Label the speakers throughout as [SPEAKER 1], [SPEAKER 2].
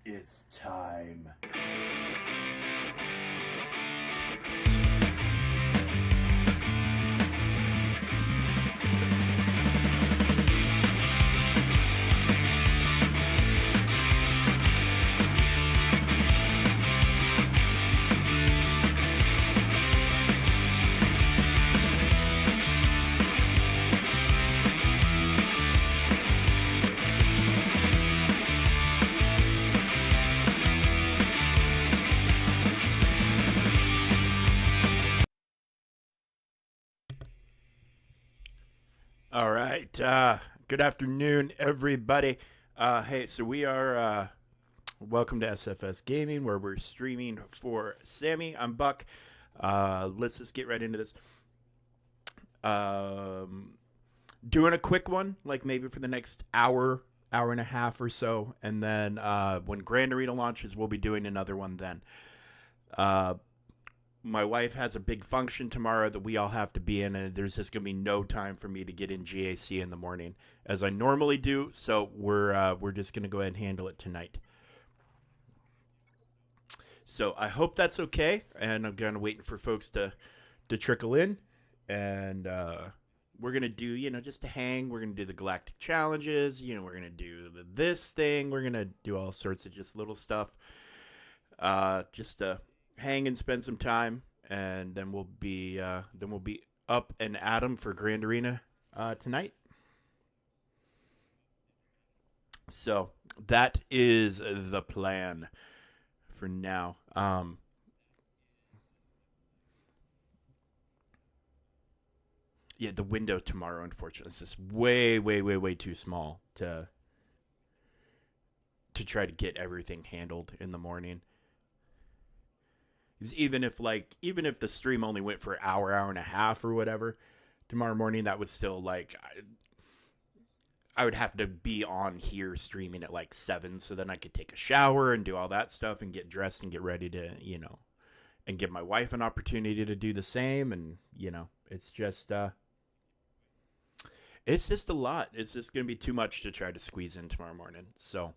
[SPEAKER 1] It's time.
[SPEAKER 2] All right. Good afternoon, everybody. Hey, so we are welcome to SFS Gaming, where we're streaming for Sammy. I'm Buck. Let's just get right into this. Um, Doing a quick one, like maybe for the next hour and a half or so, and then when Grand Arena launches, we'll be doing another one then. Uh, my wife has a big function tomorrow that we all have to be in, and there's just gonna be no time for me to get in GAC in the morning as I normally do. So we're just gonna go ahead and handle it tonight. So I hope that's okay, and I'm kind of waiting for folks to trickle in, and we're gonna do just to hang. We're gonna do the Galactic challenges. We're gonna do this thing. We're gonna do all sorts of just little stuff, just to hang and spend some time, and then we'll be up and at 'em for Grand Arena tonight. So that is the plan for now. Yeah, the window tomorrow, unfortunately, is just way, way, way, way too small to try to get everything handled in the morning. 'Cause even if the stream only went for an hour and a half or whatever tomorrow morning, that was still like I would have to be on here streaming at like 7, so then I could take a shower and do all that stuff and get dressed and get ready to and give my wife an opportunity to do the same. And it's just a lot. It's just gonna be too much to try to squeeze in tomorrow morning. So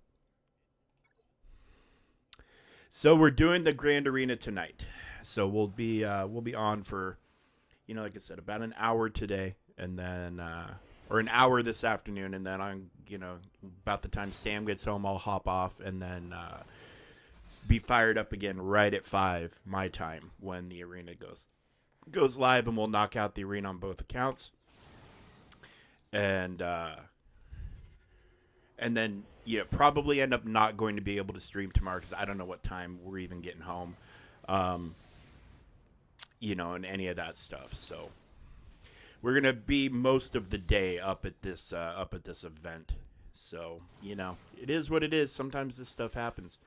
[SPEAKER 2] we're doing the Grand Arena tonight. So we'll be on for like I said, about an hour today, and then or an hour this afternoon, and then I'm about the time Sam gets home, I'll hop off, and then be fired up again right at 5 my time when the arena goes live, and we'll knock out the arena on both accounts, and then probably end up not going to be able to stream tomorrow because I don't know what time we're even getting home, um, and any of that stuff. So we're gonna be most of the day up at this event. So it is what it is. Sometimes this stuff happens.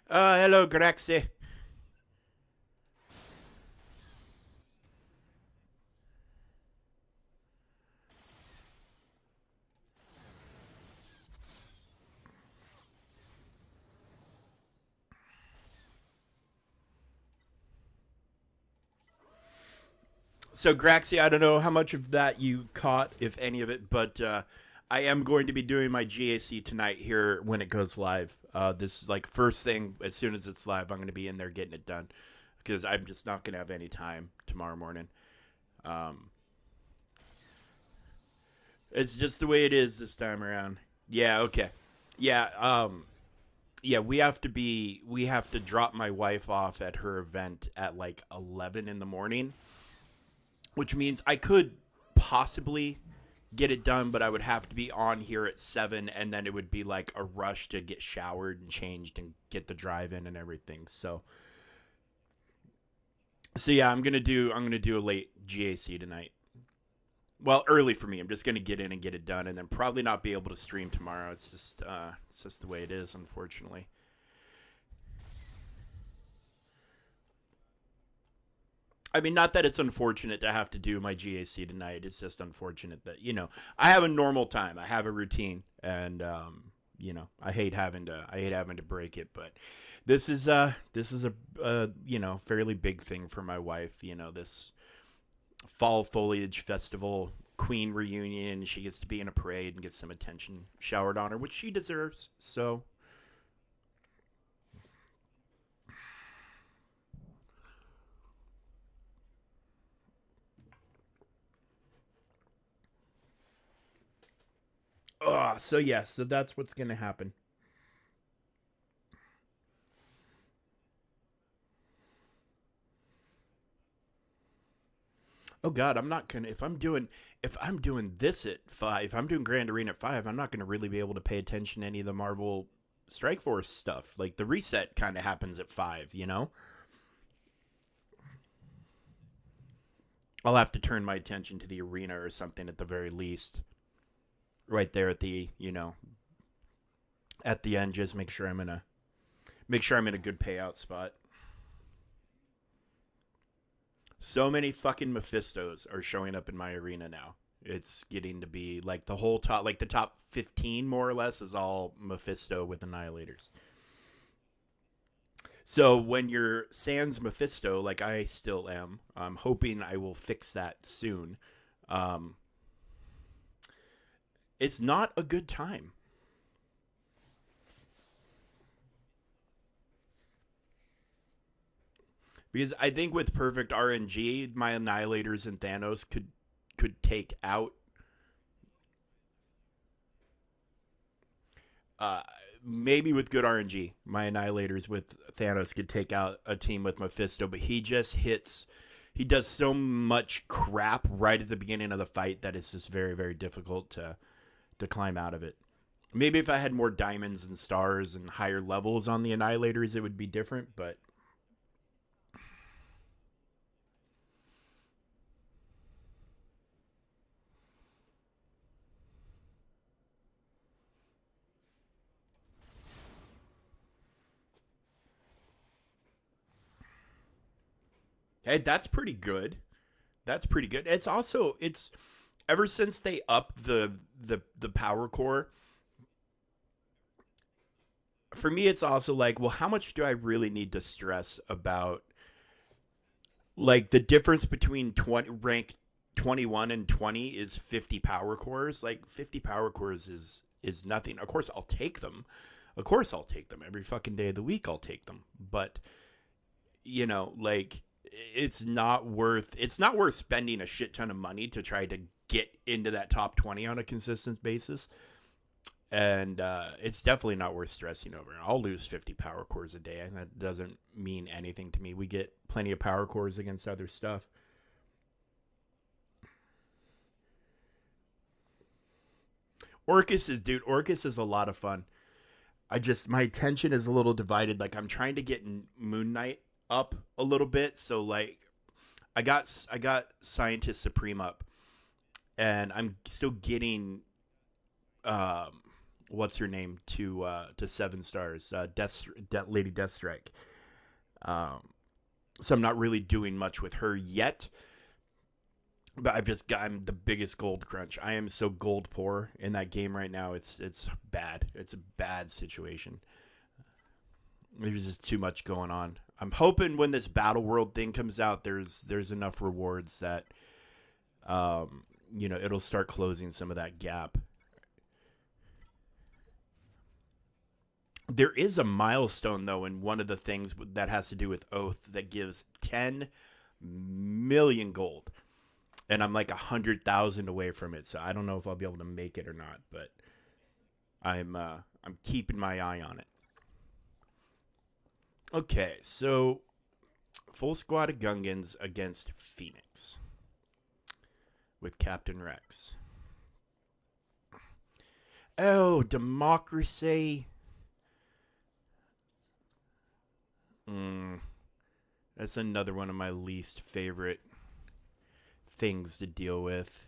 [SPEAKER 2] Hello, Graxi. So Graxi, I don't know how much of that you caught, if any of it, but I am going to be doing my GAC tonight here when it goes live. This is like first thing as soon as it's live. I'm going to be in there getting it done because I'm just not going to have any time tomorrow morning. Um, it's just the way it is this time around. Yeah. Okay. Yeah. Yeah. We have to drop my wife off at her event at like 11 in the morning, which means I could possibly get it done, but I would have to be on here at 7, and then it would be like a rush to get showered and changed and get the drive in and everything. So yeah, I'm gonna do a late GAC tonight. Well, early for me. I'm just gonna get in and get it done, and then probably not be able to stream tomorrow. It's just the way it is, unfortunately. I mean, not that it's unfortunate to have to do my GAC tonight. It's just unfortunate that I have a normal time. I have a routine, and I hate having to break it. But this is a fairly big thing for my wife. This fall foliage festival queen reunion. She gets to be in a parade and get some attention showered on her, which she deserves. So so yeah, so that's what's gonna happen. Oh God, I'm not gonna if I'm doing this at 5, if I'm doing Grand Arena at 5, I'm not gonna really be able to pay attention to any of the Marvel Strike Force stuff. Like the reset kind of happens at 5. I'll have to turn my attention to the arena or something at the very least. Right there at the end, just make sure I'm in a good payout spot. So many fucking Mephistos are showing up in my arena now. It's getting to be like the top 15 more or less is all Mephisto with annihilators. So when you're Sans Mephisto, like I still am, I'm hoping I will fix that soon. Um, it's not a good time because I think with perfect RNG, my annihilators and Thanos could take out uh, maybe with good RNG, my Annihilators with Thanos could take out a team with Mephisto, but he just hits. He does so much crap right at the beginning of the fight that it's just very, very difficult to climb out of it. Maybe if I had more diamonds and stars and higher levels on the Annihilators, it would be different. But hey, that's pretty good. That's pretty good. It's ever since they upped the power core, for me it's also like, well, how much do I really need to stress about like the difference between 20 rank 21 and 20 is 50 power cores. Like 50 power cores is nothing. Of course I'll take them. Of course I'll take them every fucking day of the week. I'll take them. But like it's not worth spending a shit ton of money to try to get into that top 20 on a consistent basis. And it's definitely not worth stressing over. I'll lose 50 power cores a day, and that doesn't mean anything to me. We get plenty of power cores against other stuff. Orcus is a lot of fun. My attention is a little divided. Like I'm trying to get Moon Knight up a little bit, so like I got Scientist Supreme up, and I'm still getting um what's her name to 7 stars, Lady Deathstrike. Um, so I'm not really doing much with her yet. But I'm the biggest gold crunch. I am so gold poor in that game right now. It's bad. It's a bad situation. There's just too much going on. I'm hoping when this Battle World thing comes out, there's enough rewards that it'll start closing some of that gap. There is a milestone though in one of the things that has to do with Oath that gives 10 million gold, and I'm like 100,000 away from it. So I don't know if I'll be able to make it or not, but I'm keeping my eye on it. Okay, so full squad of Gungans against Phoenix with Captain Rex. Oh, democracy. Mm, that's another one of my least favorite things to deal with.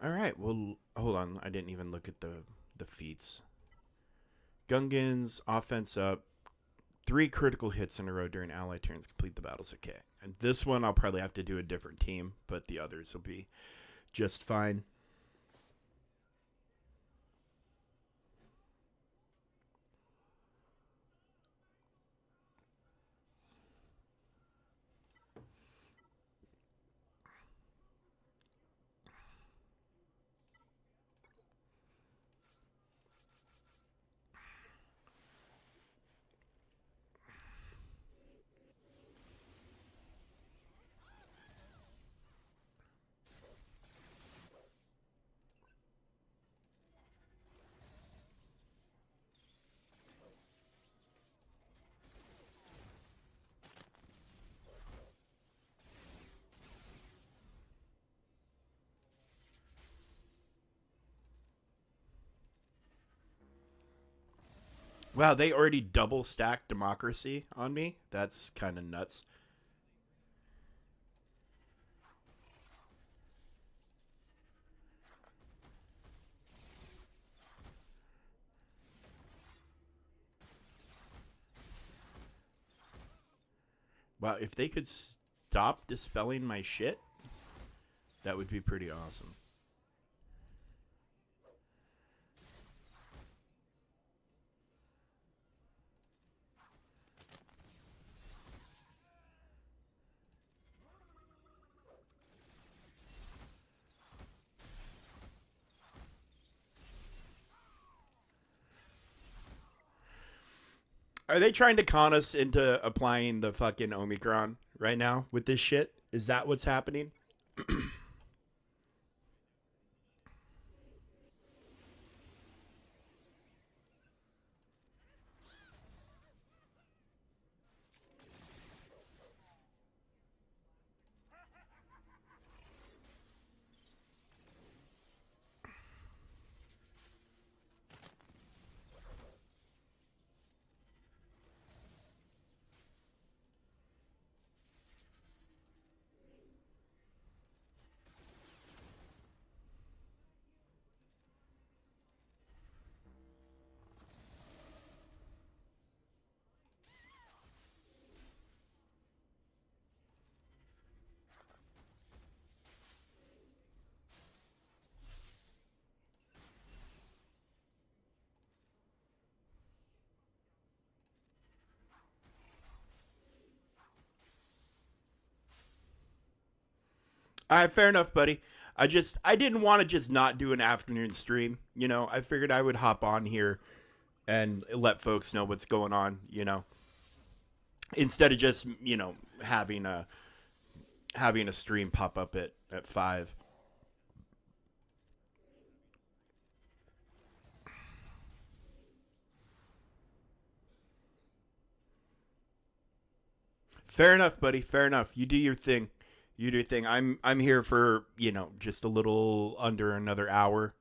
[SPEAKER 2] All right. Well, hold on. I didn't even look at the feats. Gungans offense up. 3 critical hits in a row during ally turns. Complete the battles. Okay. And this one I'll probably have to do a different team, but the others will be just fine. Wow, they already double stacked democracy on me. That's kind of nuts. Wow, if they could stop dispelling my shit, that would be pretty awesome. Are they trying to con us into applying the fucking Omicron right now with this shit? Is that what's happening? All right, fair enough, buddy. I didn't want to just not do an afternoon stream. You know, I figured I would hop on here and let folks know what's going on. You know, instead of just having a stream pop up at 5. Fair enough, buddy. Fair enough. You do your thing. You do your thing. I'm here for just a little under another hour,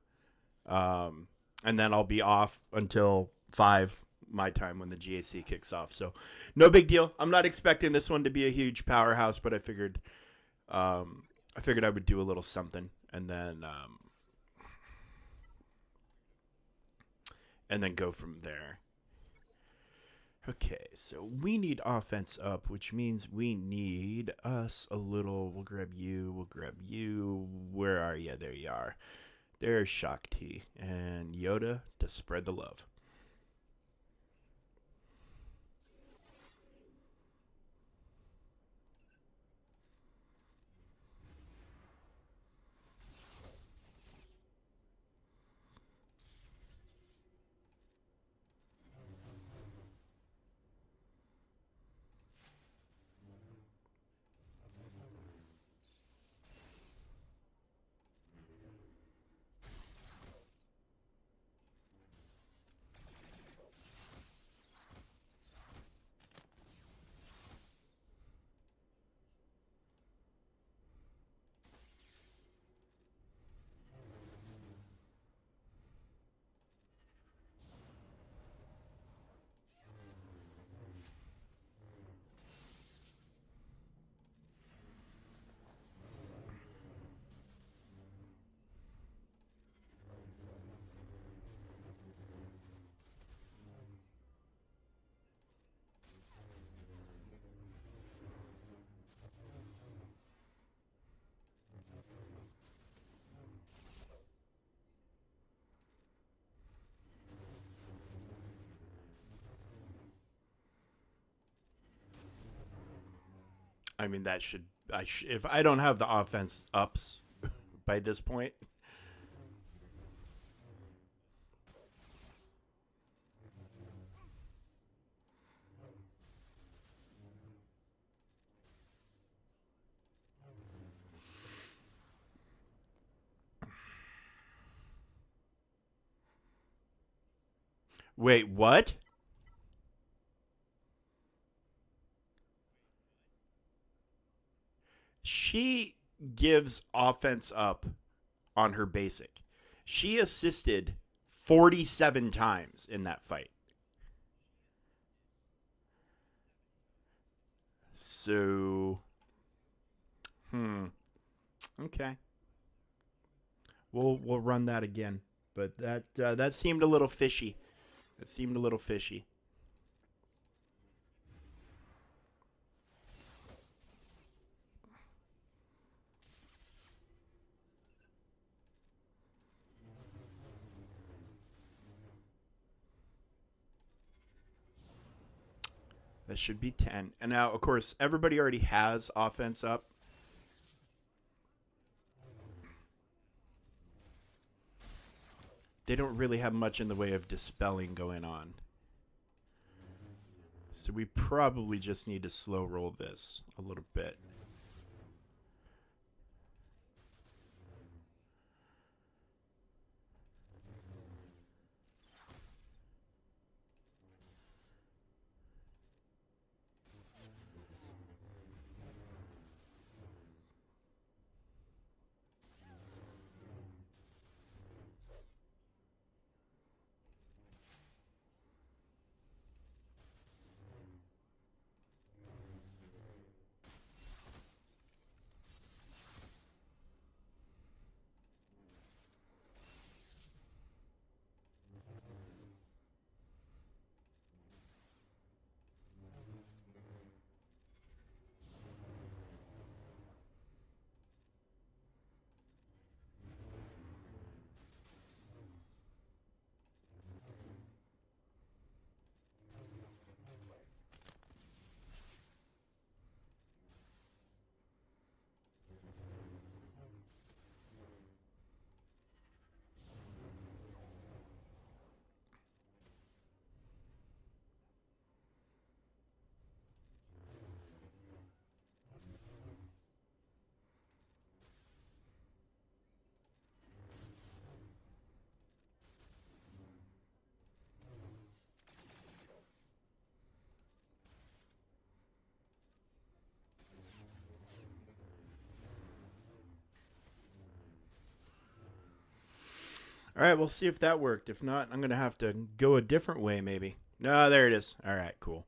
[SPEAKER 2] and then I'll be off until 5 my time when the GAC kicks off. So no big deal. I'm not expecting this one to be a huge powerhouse, but I figured I would do a little something, and then go from there. Okay, so we need offense up, which means we need us a little. We'll grab you. We'll grab you. Where are you? There you are. There's Shakti and Yoda to spread the love. I mean, if I don't have the offense ups by this point. Wait, what? She gives offense up on her basic. She assisted 47 times in that fight. So, hmm, okay. We'll run that again. But that seemed a little fishy. It seemed a little fishy. That should be 10. And now, of course, everybody already has offense up. They don't really have much in the way of dispelling going on. So we probably just need to slow roll this a little bit. All right, we'll see if that worked. If not, I'm going to have to go a different way, maybe. No, there it is. All right, cool.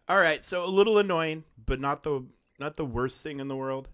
[SPEAKER 2] All right, so a little annoying, but not the worst thing in the world.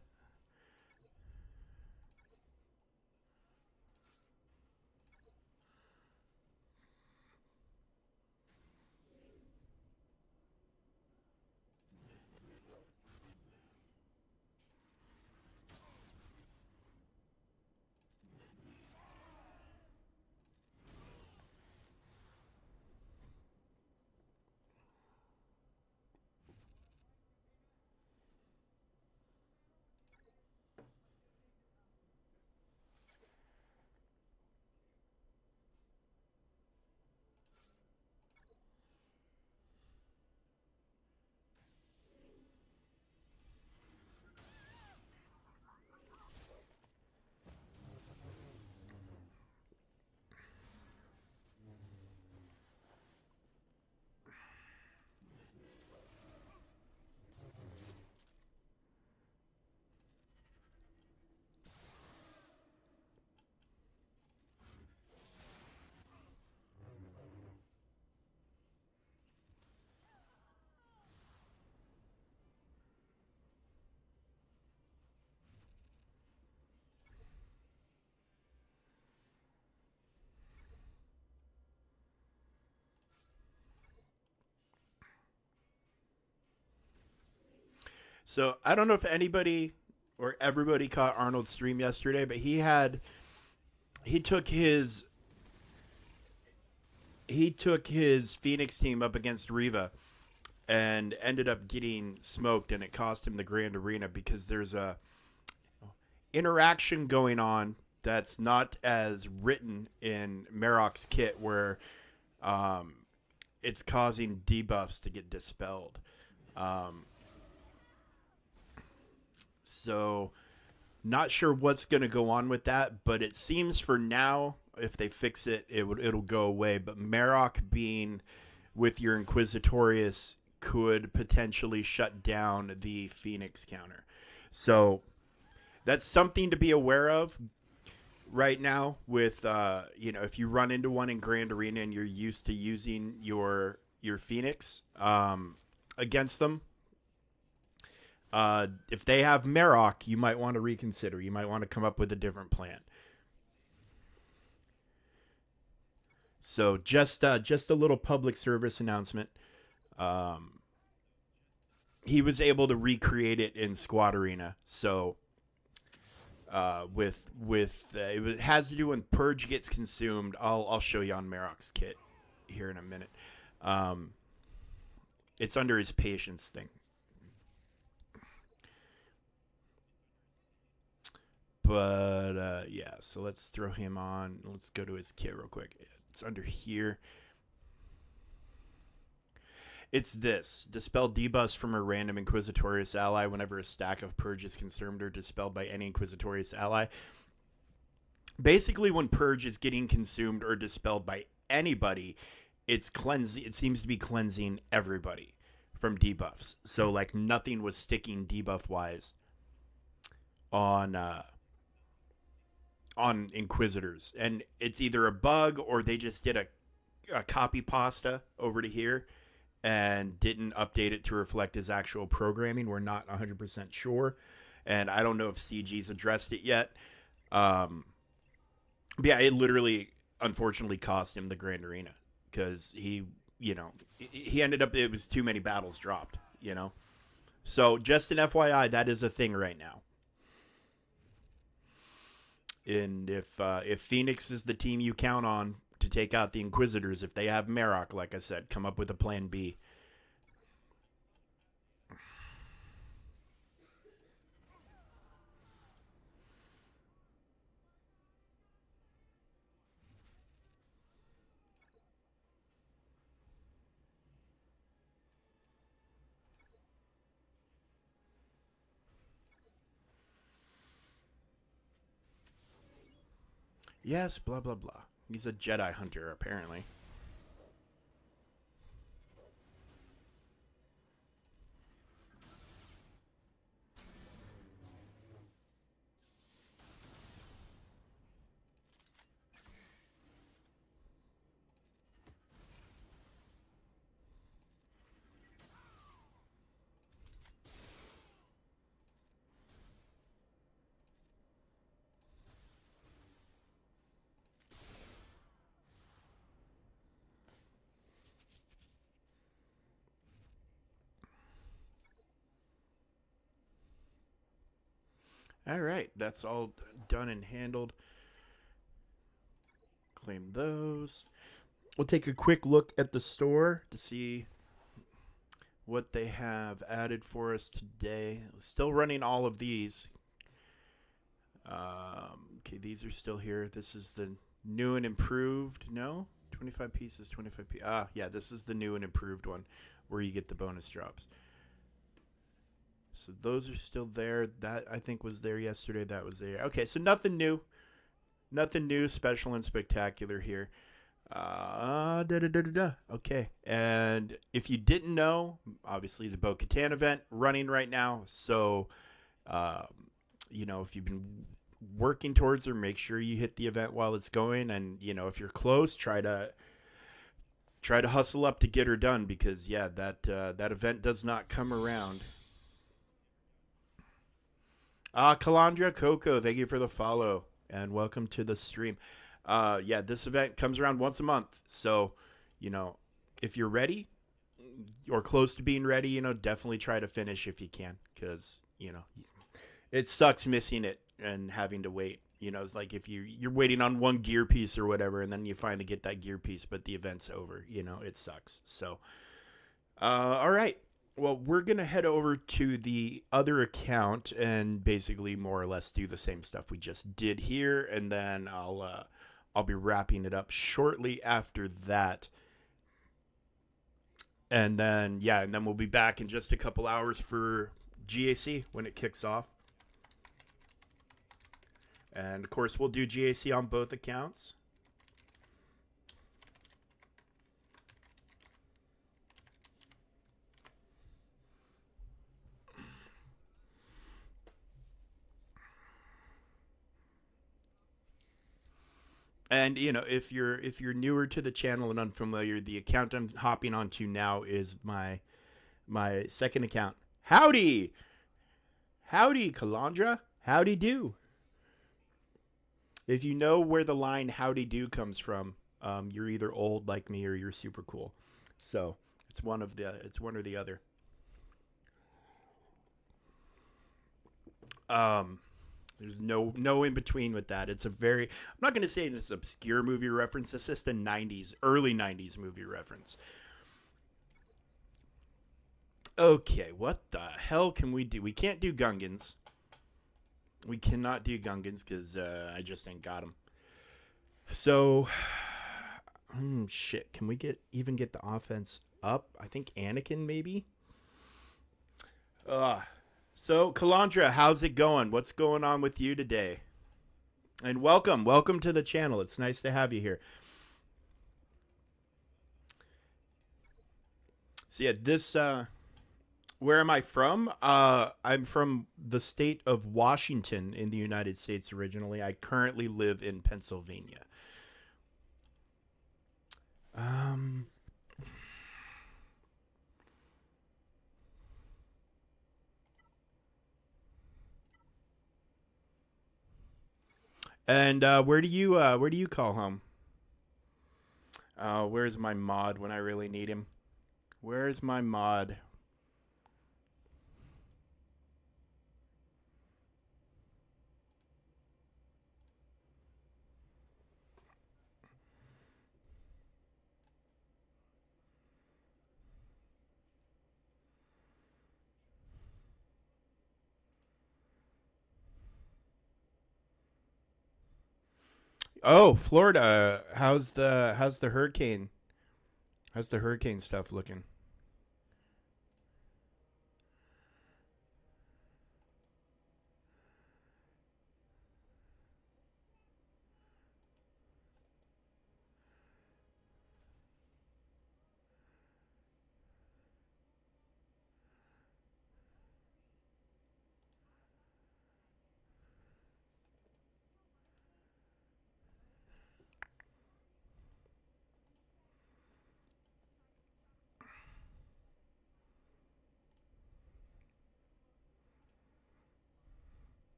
[SPEAKER 2] So I don't know if anybody or everybody caught Arnold's stream yesterday, but he took his he took his Phoenix team up against Riva, and ended up getting smoked, and it cost him the Grand Arena because there's a interaction going on that's not as written in Marok's kit where it's causing debuffs to get dispelled. So not sure what's going to go on with that, but it seems for now, if they fix it, it'll go away. But Marok being with your Inquisitorius could potentially shut down the Phoenix counter. So that's something to be aware of right now with, if you run into one in Grand Arena and you're used to using your Phoenix against them. If they have Marok, you might want to reconsider. You might want to come up with a different plan. So just a little public service announcement. He was able to recreate it in Squad Arena. So it has to do when Purge gets consumed. I'll show you on Marok's kit here in a minute. It's under his patience thing. But yeah, so let's throw him on. Let's go to his kit real quick. It's under here. It's this. Dispel debuffs from a random Inquisitorius ally whenever a stack of Purge is consumed or dispelled by any Inquisitorius ally. Basically, when Purge is getting consumed or dispelled by anybody, it's cleansing. It seems to be cleansing everybody from debuffs. So, like, nothing was sticking debuff-wise on Inquisitors. And it's either a bug or they just did a copy pasta over to here and didn't update it to reflect his actual programming. We're not 100% sure. And I don't know if CG's addressed it yet. But yeah, it literally, unfortunately, cost him the Grand Arena. Because he ended up, it was too many battles dropped, So just an FYI, that is a thing right now. And if Phoenix is the team you count on to take out the Inquisitors, if they have Marok, like I said, come up with a plan B. Yes, blah, blah, blah. He's a Jedi hunter, apparently. All right, that's all done and handled. Claim those. We'll take a quick look at the store to see what they have added for us today. Still running all of these. Okay, these are still here. This is the new and improved. No? 25 pieces, 25 pieces. Yeah, this is the new and improved one where you get the bonus drops. So those are still there. That, I think, was there yesterday. That was there. Okay, so nothing new. Nothing new, special, and spectacular here. Okay, and if you didn't know, obviously the Bo-Katan event running right now. So, if you've been working towards her, make sure you hit the event while it's going. And, if you're close, try to hustle up to get her done because, yeah, that event does not come around. Kalandra Coco, thank you for the follow and welcome to the stream. Yeah, this event comes around once a month. So, if you're ready or close to being ready, definitely try to finish if you can because, it sucks missing it and having to wait. It's like if you're waiting on one gear piece or whatever and then you finally get that gear piece, but the event's over, it sucks. So, All right. Well, we're gonna head over to the other account and basically more or less do the same stuff we just did here, and then I'll be wrapping it up shortly after that. And then yeah, and then we'll be back in just a couple hours for GAC when it kicks off. And of course, we'll do GAC on both accounts. And if you're newer to the channel and unfamiliar, the account I'm hopping onto now is my second account. Howdy, howdy, Kalandra. Howdy do. If you know where the line "howdy do" comes from, you're either old like me or you're super cool. So it's one or the other. Um, there's no in between with that. It's a very I'm not going to say it's an obscure movie reference. It's just a '90s, early '90s movie reference. Okay, what the hell can we do? We can't do Gungans. We cannot do Gungans because I just ain't got them. So, shit. Can we get the offense up? I think Anakin maybe. Uh so Kalandra, how's it going? What's going on with you today? And welcome to the channel. It's nice to have you here. So yeah, this where am I from? I'm from the state of Washington in the United States originally. I currently live in Pennsylvania. Um, and where do you call home? Where's my mod when I really need him? Where's my mod? Oh, Florida. How's the hurricane? How's the hurricane stuff looking?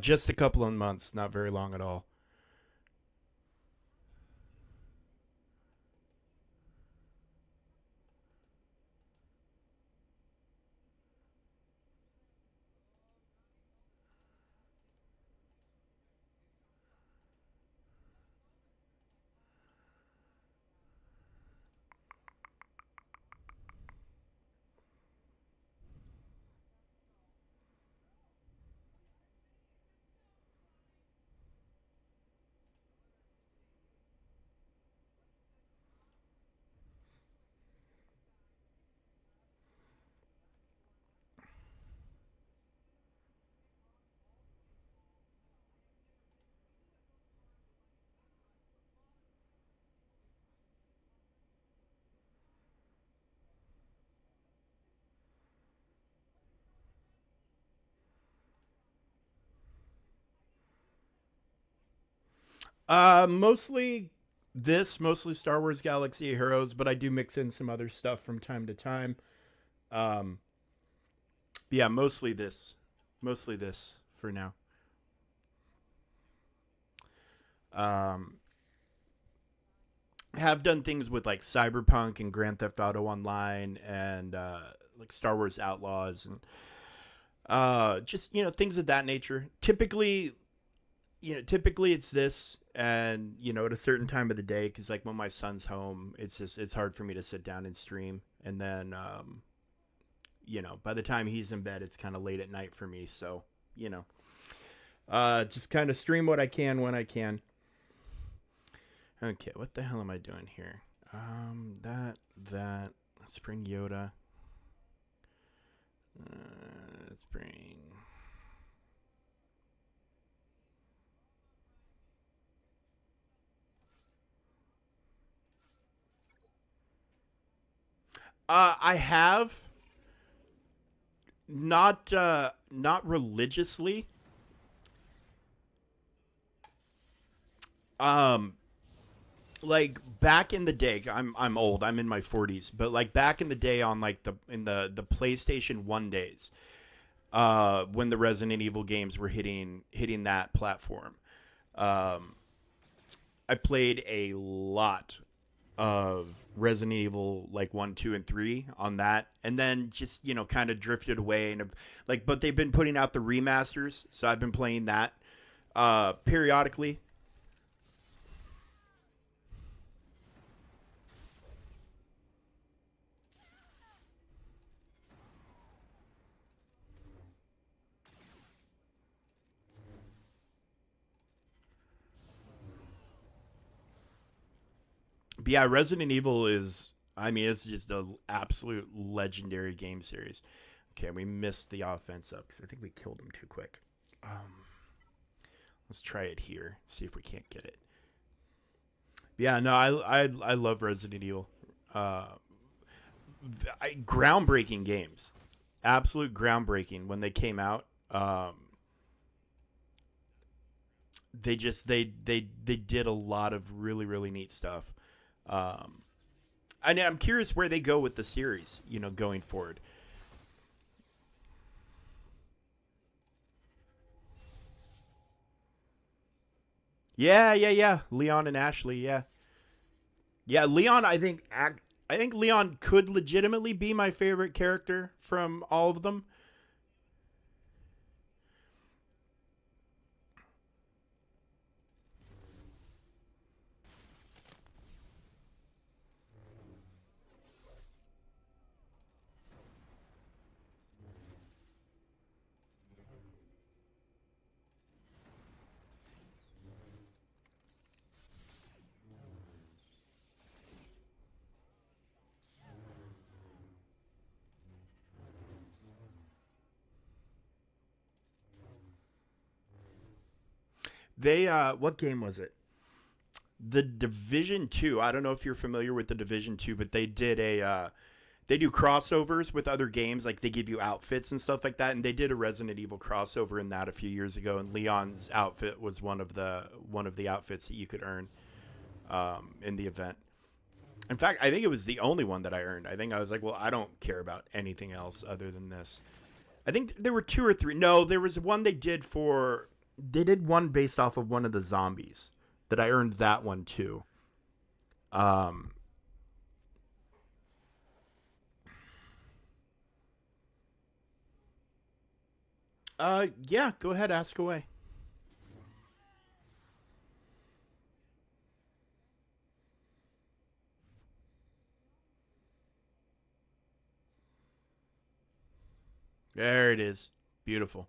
[SPEAKER 2] Just a couple of months, not very long at all. Mostly Star Wars Galaxy of Heroes, but I do mix in some other stuff from time to time. Um, yeah, mostly this for now. Um, have done things with like Cyberpunk and Grand Theft Auto Online and like Star Wars Outlaws and just things of that nature. Typically it's this, and at a certain time of the day, because like when my son's home, it's hard for me to sit down and stream, and then by the time he's in bed, it's kind of late at night for me. So just kind of stream what I can when I can. Okay, what the hell am I doing here? Let's bring Yoda. Let's bring. I have not religiously. Um, like back in the day, I'm old. I'm in my 40s, but like back in the day on like the PlayStation 1 days, when the Resident Evil games were hitting that platform. Um, I played a lot of Resident Evil like 1, 2, and 3 on that, and then just kind of drifted away and like. But they've been putting out the remasters, so I've been playing that periodically. But yeah, Resident Evil is. I mean, it's just an absolute legendary game series. Okay, we missed the offense up because I think we killed him too quick. Um, let's try it here. See if we can't get it. Yeah, no, I love Resident Evil. Uh, Groundbreaking games, absolute groundbreaking when they came out. They did a lot of really neat stuff. Um, and I'm curious where they go with the series. Going forward. Yeah. Leon and Ashley. Yeah, yeah. Leon, I think Leon could legitimately be my favorite character from all of them. They what game was it? The Division 2. I don't know if you're familiar with the Division 2, but they do crossovers with other games, like they give you outfits and stuff like that, and they did a Resident Evil crossover in that a few years ago, and Leon's outfit was one of the outfits that you could earn in the event. In fact, I think it was the only one that I earned. I think I was like, well, I don't care about anything else other than this. I think there were two or three. No, there was one they did for. They did one based off of one of the zombies that I earned that one too. Um. Yeah. Go ahead. Ask away. There it is. Beautiful.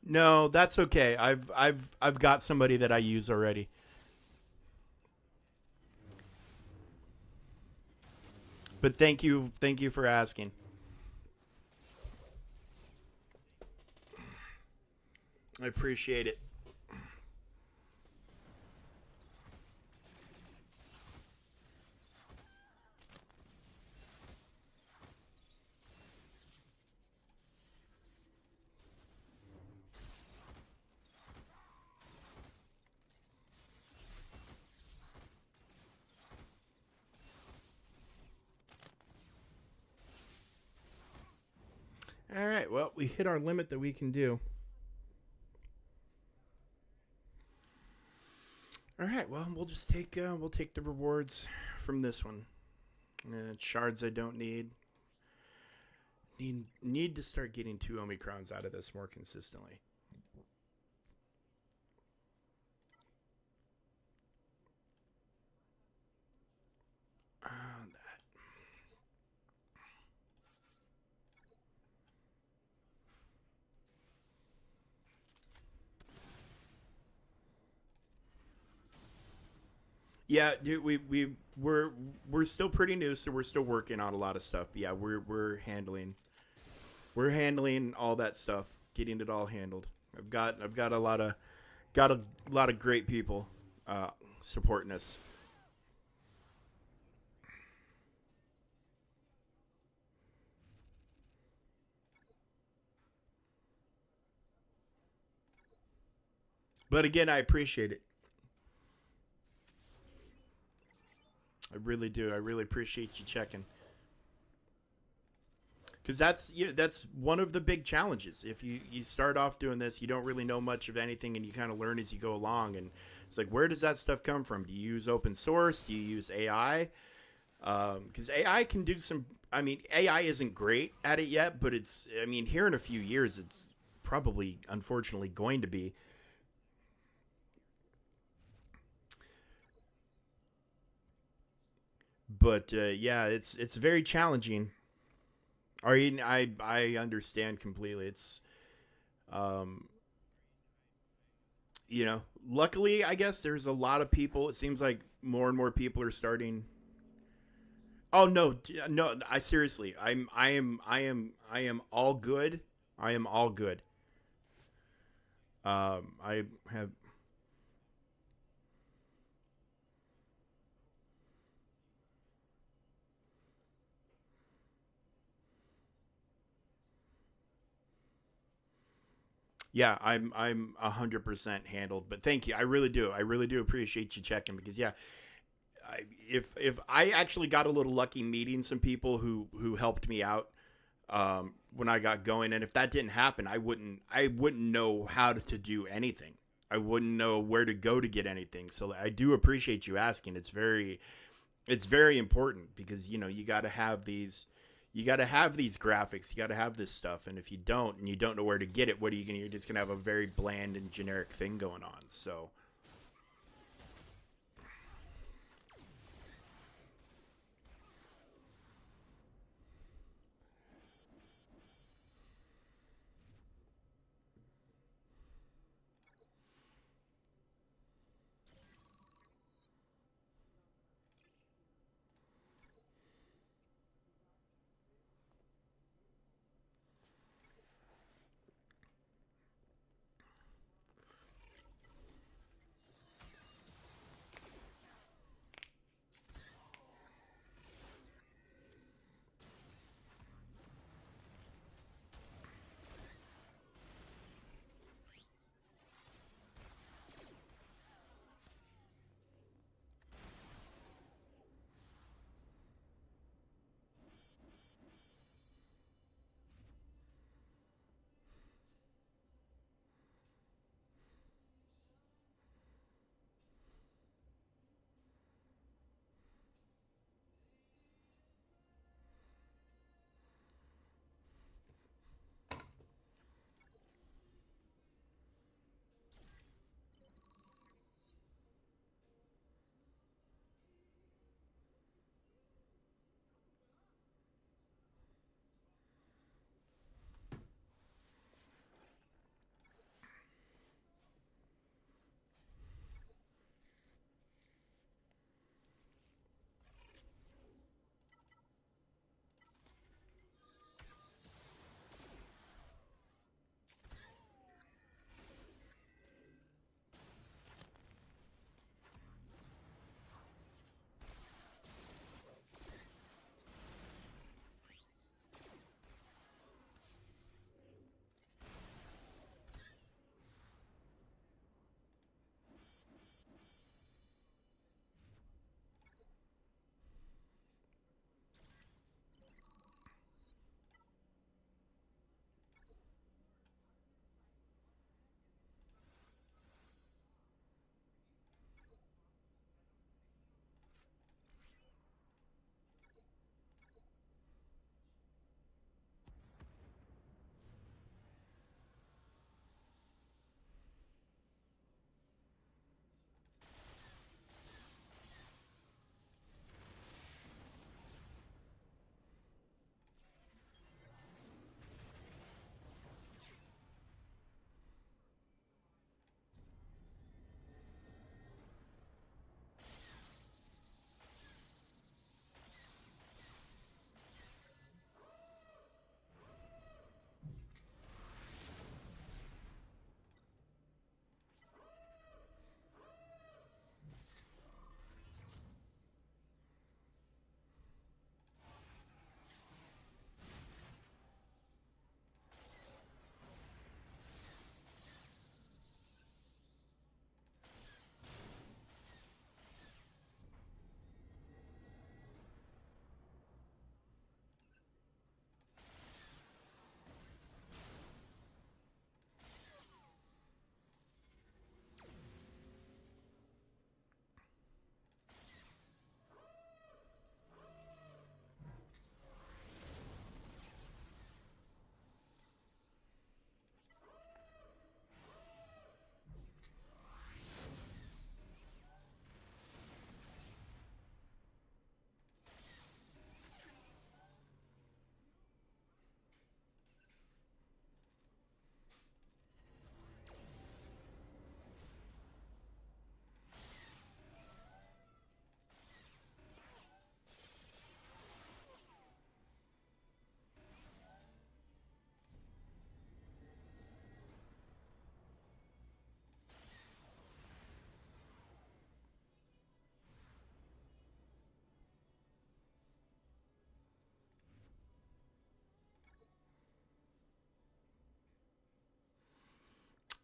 [SPEAKER 2] No, that's okay. I've got somebody that I use already. But thank you for asking. I appreciate it. All right. Well, we hit our limit that we can do. All right. Well, we'll take the rewards from this one. Shards I don't need. Need to start getting 2 Omicrons out of this more consistently. Yeah, dude, we're still pretty new, so we're still working on a lot of stuff. But yeah, we're handling all that stuff, getting it all handled. I've got a lot of great people supporting us. But again, I appreciate it. I really do. I really appreciate you checking. Because that's one of the big challenges. If you start off doing this, you don't really know much of anything, and you kind of learn as you go along. And it's like, where does that stuff come from? Do you use open source? Do you use AI? Because AI can do some. I mean, AI isn't great at it yet, but it's. I mean, here in a few years, it's probably, unfortunately, going to be. But yeah, it's very challenging. I understand completely. It's um, luckily, I guess there's a lot of people. It seems like more and more people are starting. Oh no, no! I seriously, I am all good. I am all good. I have. Yeah, I'm 100% handled. But thank you. I really do. I really do appreciate you checking because yeah, if I actually got a little lucky meeting some people who helped me out when I got going, and if that didn't happen, I wouldn't know how to do anything. I wouldn't know where to go to get anything. So I do appreciate you asking. It's very important because you got to have these graphics, you got to have this stuff, and if you don't and you don't know where to get it, what are you gonna? You're just gonna have a very bland and generic thing going on. So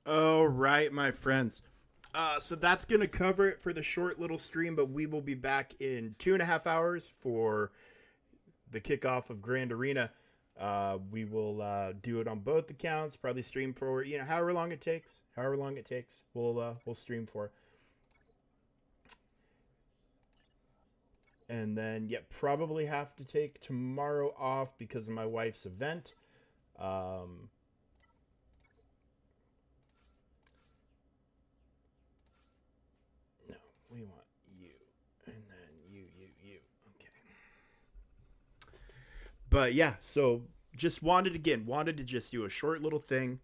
[SPEAKER 2] All right, my friends. So that's going to cover it for the short little stream, but we will be back in 2.5 hours for the kickoff of Grand Arena. We will do it on both accounts, probably stream for, however long it takes. We'll stream for. And then, probably have to take tomorrow off because of my wife's event. No, we want you. And then you. Okay. But yeah, so just wanted to just do a short little thing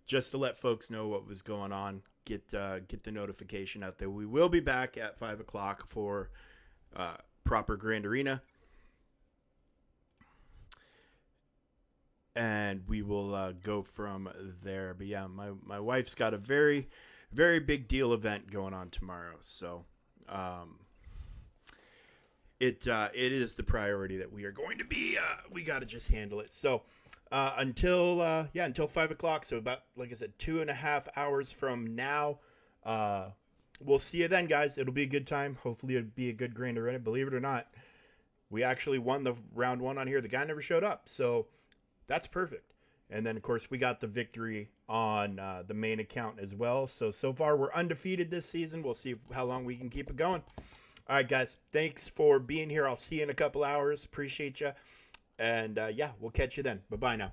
[SPEAKER 2] just to let folks know what was going on. Get the notification out there. We will be back at 5 o'clock for proper Grand Arena. And we will go from there. But yeah, my wife's got a very, very big deal event going on tomorrow. So it is the priority that we are going to be. We got to just handle it. So until 5 o'clock. So about, like I said, 2.5 hours from now. We'll see you then, guys. It'll be a good time. Hopefully it'll be a good Grand Arena. Believe it or not, we actually won the round 1 on here. The guy never showed up. So that's perfect. And then, of course, we got the victory on the main account as well. So far, we're undefeated this season. We'll see how long we can keep it going. All right, guys. Thanks for being here. I'll see you in a couple hours. Appreciate you. And, we'll catch you then. Bye-bye now.